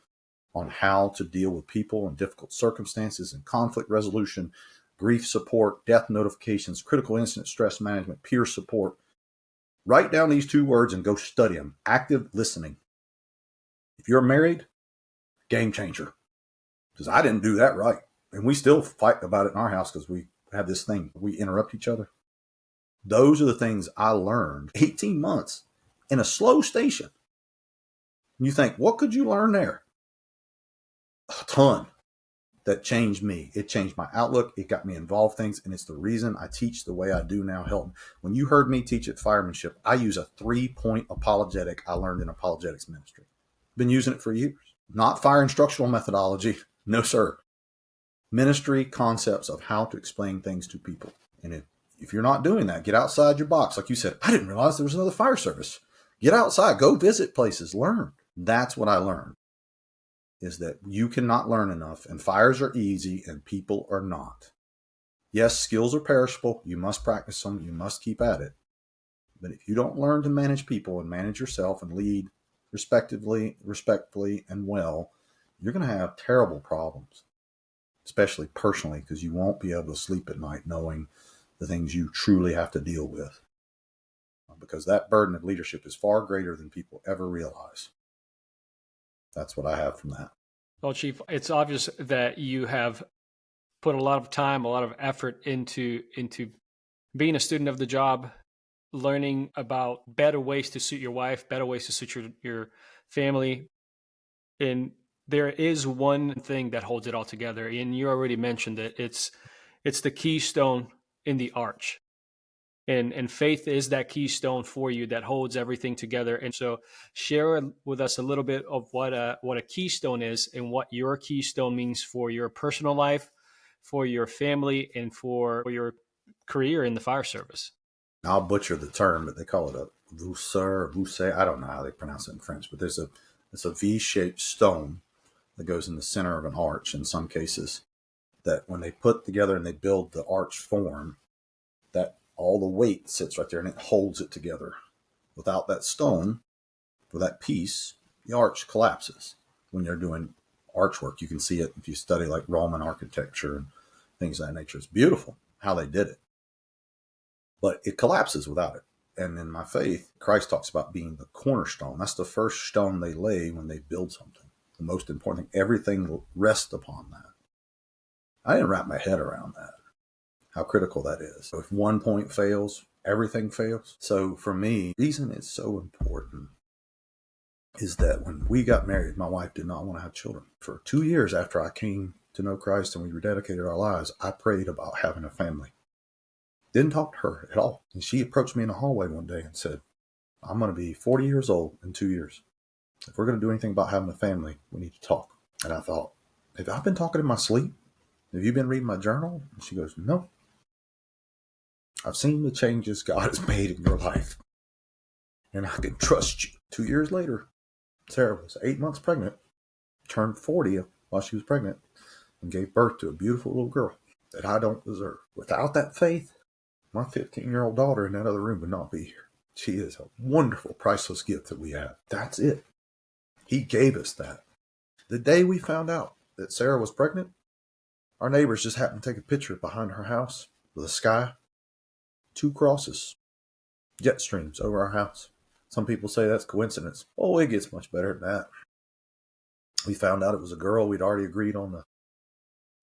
on how to deal with people in difficult circumstances and conflict resolution, grief support, death notifications, critical incident stress management, peer support. Write down these 2 words and go study them. Active listening. If you're married, game changer. Because I didn't do that right. And we still fight about it in our house because we have this thing. We interrupt each other. Those are the things I learned 18 months in a slow station. You think, what could you learn there? A ton. That changed me. It changed my outlook. It got me involved in things. And it's the reason I teach the way I do now, Hilton. When you heard me teach at Firemanship, I use a 3-point apologetic I learned in apologetics ministry. Been using it for years. Not fire instructional methodology. No, sir. Ministry concepts of how to explain things to people. And if you're not doing that, get outside your box. Like you said, I didn't realize there was another fire service. Get outside. Go visit places. Learn. That's what I learned. Is that you cannot learn enough, and fires are easy and people are not. Yes, skills are perishable. You must practice them. You must keep at it. But if you don't learn to manage people and manage yourself and lead respectfully, and well, you're going to have terrible problems, especially personally, because you won't be able to sleep at night knowing the things you truly have to deal with. Because that burden of leadership is far greater than people ever realize. That's what I have from that. Well, Chief, it's obvious that you have put a lot of time, a lot of effort into being a student of the job, learning about better ways to suit your wife, better ways to suit your family. And there is one thing that holds it all together, and you already mentioned it. It's the keystone in the arch. And faith is that keystone for you that holds everything together. And so share with us a little bit of what a keystone is and what your keystone means for your personal life, for your family, and for your career in the fire service. I'll butcher the term, but they call it a vousser, vousset. I don't know how they pronounce it in French, but it's a V-shaped stone that goes in the center of an arch in some cases. That when they put together and they build the arch form, that all the weight sits right there and it holds it together. Without that stone, for that piece, the arch collapses. When you're doing archwork, you can see it if you study like Roman architecture and things of that nature. It's beautiful how they did it, but it collapses without it. And in my faith, Christ talks about being the cornerstone. That's the first stone they lay when they build something. The most important thing, everything rests upon that. I didn't wrap my head around that, how critical that is. So if one point fails, everything fails. So for me, the reason it's so important is that when we got married, my wife did not want to have children. For 2 years after I came to know Christ and we rededicated our lives, I prayed about having a family. Didn't talk to her at all. And she approached me in the hallway one day and said, I'm going to be 40 years old in 2 years. If we're going to do anything about having a family, we need to talk. And I thought, have I been talking in my sleep? Have you been reading my journal? And she goes, no. I've seen the changes God has made in your life, and I can trust you. 2 years later, Sarah was 8 months pregnant, turned 40 while she was pregnant, and gave birth to a beautiful little girl that I don't deserve. Without that faith, my 15-year-old daughter in that other room would not be here. She is a wonderful, priceless gift that we have. That's it. He gave us that. The day we found out that Sarah was pregnant, our neighbors just happened to take a picture behind her house with the sky, 2 crosses, jet streams over our house. Some people say that's coincidence. Oh, it gets much better than that. We found out it was a girl. We'd already agreed on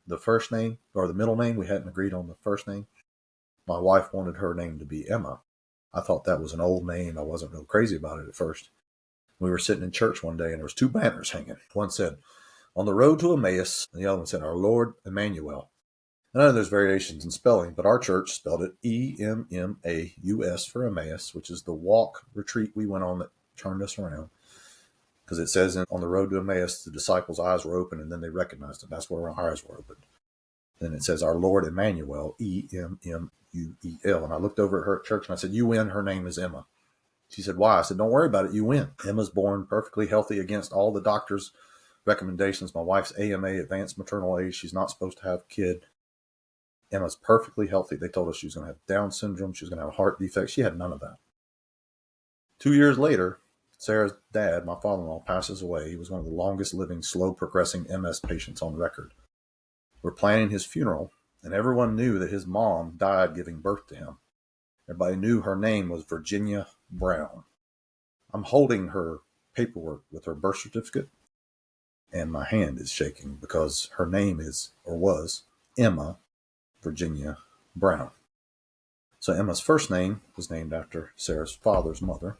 the first name, or the middle name. We hadn't agreed on the first name. My wife wanted her name to be Emma. I thought that was an old name. I wasn't real crazy about it at first. We were sitting in church one day and there was 2 banners hanging. One said, on the road to Emmaus, and the other one said, our Lord Emmanuel. I know there's variations in spelling, but our church spelled it Emmaus for Emmaus, which is the walk retreat we went on that turned us around. Because it says on the road to Emmaus, the disciples' eyes were open and then they recognized it. That's where our eyes were opened. Then it says our Lord Emmanuel, Emmuel. And I looked over at her at church and I said, you win. Her name is Emma. She said, why? I said, don't worry about it. You win. Emma's born perfectly healthy against all the doctor's recommendations. My wife's AMA, advanced maternal age. She's not supposed to have a kid. Emma's perfectly healthy. They told us she was going to have Down syndrome. She was going to have a heart defect. She had none of that. 2 years later, Sarah's dad, my father-in-law, passes away. He was one of the longest living, slow progressing MS patients on record. We're planning his funeral, and everyone knew that his mom died giving birth to him. Everybody knew her name was Virginia Brown. I'm holding her paperwork with her birth certificate, and my hand is shaking because her name is, or was, Emma Virginia Brown. So Emma's first name was named after Sarah's father's mother.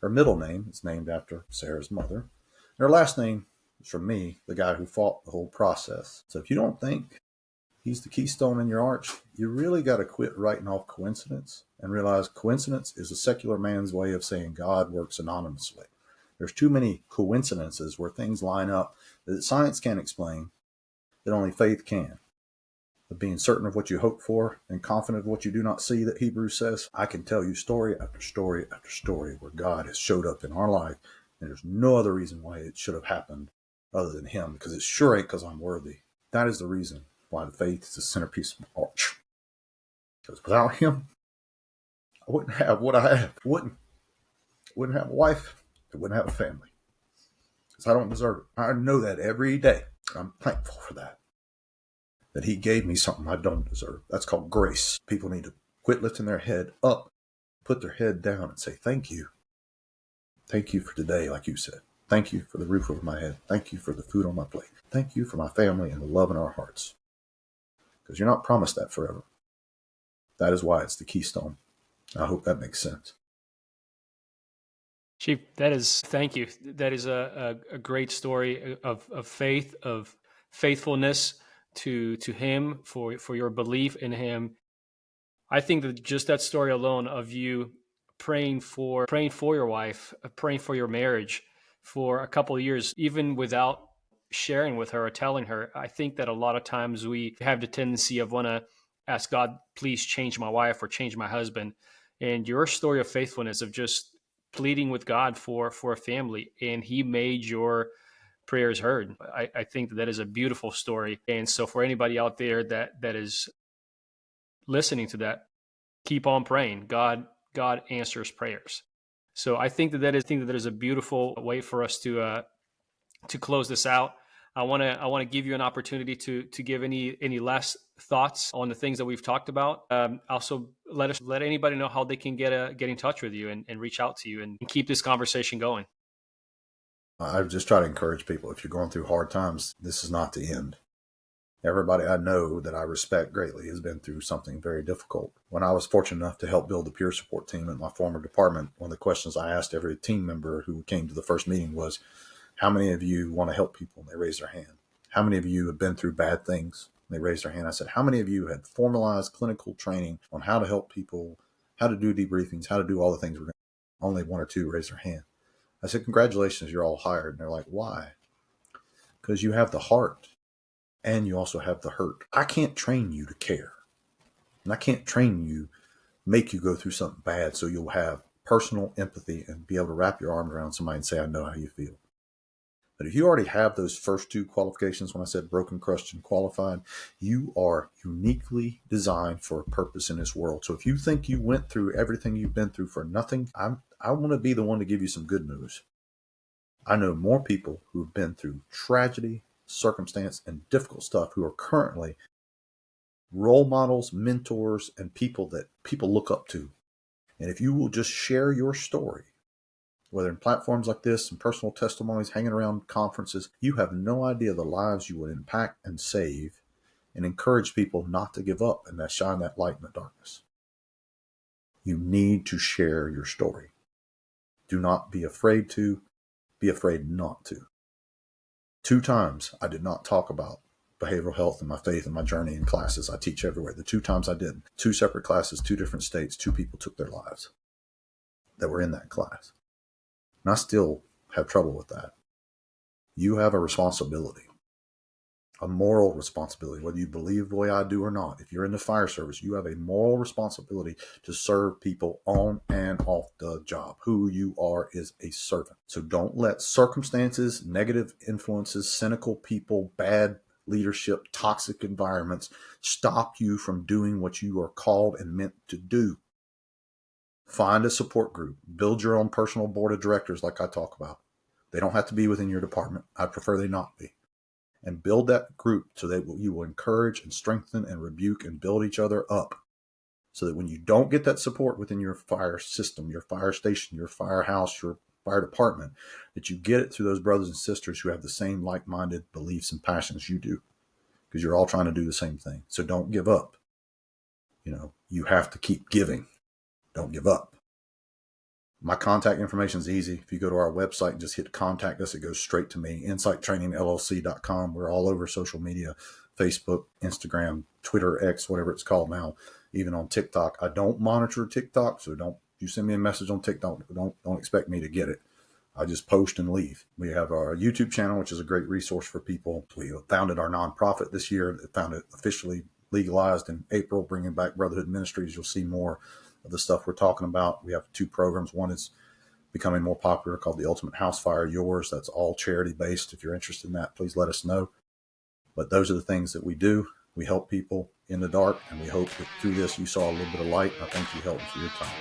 Her middle name is named after Sarah's mother. And her last name is from me, the guy who fought the whole process. So if you don't think he's the keystone in your arch, you really got to quit writing off coincidence and realize coincidence is a secular man's way of saying God works anonymously. There's too many coincidences where things line up that science can't explain, that only faith can. Of being certain of what you hope for and confident of what you do not see, that Hebrews says, I can tell you story after story after story where God has showed up in our life, and there's no other reason why it should have happened other than him, because it sure ain't because I'm worthy. That is the reason why the faith is the centerpiece of the arch. Because without him, I wouldn't have what I have. Wouldn't have a wife. I wouldn't have a family. Because I don't deserve it. I know that every day. I'm thankful for that. That he gave me something I don't deserve. That's called grace. People need to quit lifting their head up, put their head down and say, thank you. Thank you for today, like you said. Thank you for the roof over my head. Thank you for the food on my plate. Thank you for my family and the love in our hearts. because you're not promised that forever. That is why it's the keystone. I hope that makes sense. Chief, thank you. That is a great story of faith, of faithfulness to him, for your belief in him. I think that just that story alone of you praying for your wife, praying for your marriage for a couple of years, even without sharing with her or telling her. I think that a lot of times we have the tendency of want to ask God, please change my wife or change my husband. And your story of faithfulness of just pleading with God for a family, and He made your prayers heard. I think that is a beautiful story. And so for anybody out there that is listening to that, keep on praying. God answers prayers. So I think that is a beautiful way for us to close this out. I want to give you an opportunity to give any last thoughts on the things that we've talked about. Also, let anybody know how they can get in touch with you and reach out to you and keep this conversation going. I just try to encourage people, if you're going through hard times, this is not the end. Everybody I know that I respect greatly has been through something very difficult. When I was fortunate enough to help build the peer support team at my former department, one of the questions I asked every team member who came to the first meeting was, how many of you want to help people? And they raised their hand. How many of you have been through bad things? And they raised their hand. I said, how many of you had formalized clinical training on how to help people, how to do debriefings, how to do all the things we're going to do? Only one or two raised their hand. I said, congratulations, you're all hired. And they're like, why? Because you have the heart and you also have the hurt. I can't train you to care. And I can't train you, make you go through something bad so you'll have personal empathy and be able to wrap your arms around somebody and say, I know how you feel. But if you already have those first two qualifications, when I said broken, crushed, and qualified, you are uniquely designed for a purpose in this world. So if you think you went through everything you've been through for nothing, I want to be the one to give you some good news. I know more people who've been through tragedy, circumstance, and difficult stuff who are currently role models, mentors, and people that people look up to. And if you will just share your story, whether in platforms like this and personal testimonies, hanging around conferences, you have no idea the lives you would impact and save and encourage people not to give up and that shine that light in the darkness. You need to share your story. Do not be afraid to, be afraid not to. 2 times I did not talk about behavioral health and my faith and my journey in classes I teach everywhere. The 2 times I did, 2 separate classes, 2 different states, 2 people took their lives that were in that class. And I still have trouble with that. You have a responsibility, a moral responsibility, whether you believe the way I do or not. If you're in the fire service, you have a moral responsibility to serve people on and off the job. Who you are is a servant. So don't let circumstances, negative influences, cynical people, bad leadership, toxic environments stop you from doing what you are called and meant to do. Find a support group. Build your own personal board of directors like I talk about. They don't have to be within your department. I prefer they not be. And build that group so that you will encourage and strengthen and rebuke and build each other up. So that when you don't get that support within your fire system, your fire station, your firehouse, your fire department, that you get it through those brothers and sisters who have the same like-minded beliefs and passions you do. Because you're all trying to do the same thing. So don't give up. You have to keep giving. Don't give up. My contact information is easy. If you go to our website and just hit contact us, it goes straight to me, insighttrainingllc.com. We're all over social media, Facebook, Instagram, Twitter, X, whatever it's called now, even on TikTok. I don't monitor TikTok, so don't you send me a message on TikTok, don't expect me to get it. I just post and leave. We have our YouTube channel, which is a great resource for people. We founded our nonprofit this year. Found it officially legalized in April, bringing back Brotherhood Ministries. You'll see more of the stuff we're talking about. We have 2 programs. One is becoming more popular called the Ultimate House Fire Yours. That's all charity based. If you're interested in that, please let us know. But those are the things that we do. We help people in the dark, and we hope that through this you saw a little bit of light. I thank you, Helton, for your time.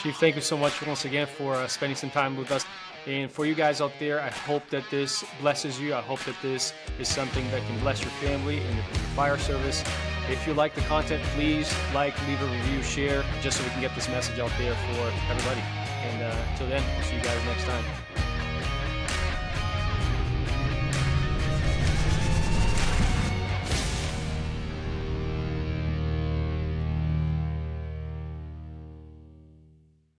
Chief, thank you so much once again for spending some time with us. And for you guys out there, I hope that this blesses you. I hope that this is something that can bless your family and your fire service. If you like the content, please leave a review, share, just so we can get this message out there for everybody. And until then, we'll see you guys next time.